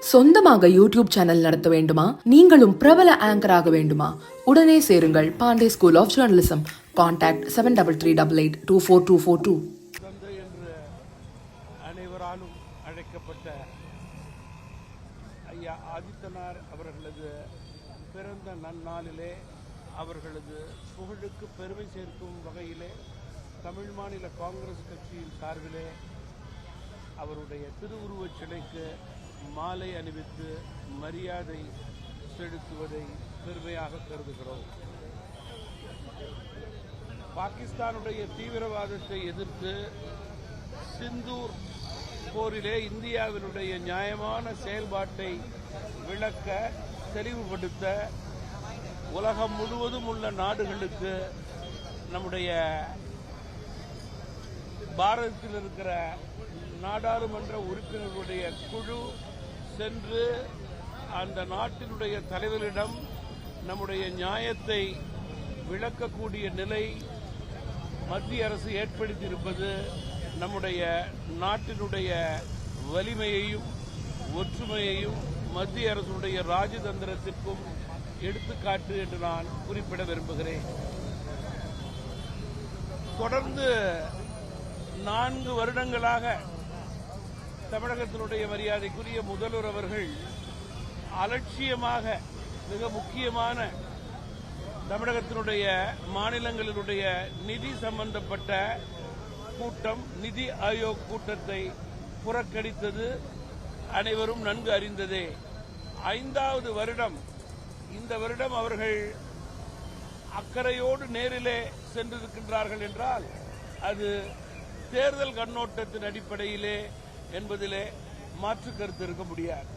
சொந்தமாக YouTube channel நடத்த வேண்டுமா? நீங்களும் பிரபல ஆங்கர் ஆக வேண்டுமா? உடனே சேருங்கள் Pandey school of journalism. Contact 7388242242. என்று அனைவராலும் அழைக்கப்பட்ட ஐயா ஆதித்தனார் அவர்களது பிறந்த நன்னாளிலே அவர்களது புகழுக்கு பெருமை சேர்க்கும் வகையிலே தமிழ் மாநில காங்கிரஸ் கட்சியின் சார்பிலே அவருடைய திருவுருவச் சிலைக்கு மாலை அணிவித்து மரியாதை செலுத்துவதை பெருமையாக கருதுகிறோம். பாகிஸ்தானுடைய தீவிரவாதத்தை எதிர்த்து சிந்தூர் போரிலே இந்தியாவினுடைய நியாயமான செயல்பாட்டை விளக்க தெளிவுபடுத்த உலகம் முழுவதும் உள்ள நாடுகளுக்கு நம்முடைய பாரதத்தில் இருக்கிற நாடாளுமன்ற உறுப்பினர்களுடைய குழு சென்று அந்த நாட்டினுடைய தலைவரிடம் நம்முடைய நியாயத்தை விளக்கக்கூடிய நிலை மத்திய அரசு ஏற்படுத்தியிருப்பது நம்முடைய நாட்டினுடைய வலிமையையும் ஒற்றுமையையும் மத்திய அரசுடைய ராஜதந்திரத்திற்கும் எடுத்துக்காட்டு என்று நான் குறிப்பிட விரும்புகிறேன். தொடர்ந்து 4 வருடங்களாக தமிழகத்தினுடைய மரியாதைக்குரிய முதல்வர் அவர்கள் அலட்சியமாக மிக முக்கியமான தமிழகத்தினுடைய மாநிலங்களினுடைய நிதி சம்பந்தப்பட்ட கூட்டம், நிதி ஆயோக் கூட்டத்தை புறக்கணித்தது அனைவரும் நன்கு அறிந்ததே. 5வது வருடம் இந்த வருடம் அவர்கள் அக்கறையோடு நேரிலே சென்றிருக்கின்றார்கள் என்றால் அது தேர்தல் கண்ணோட்டத்தின் அடிப்படையிலே என்பதிலே மாற்று கருத்து இருக்க முடியாது.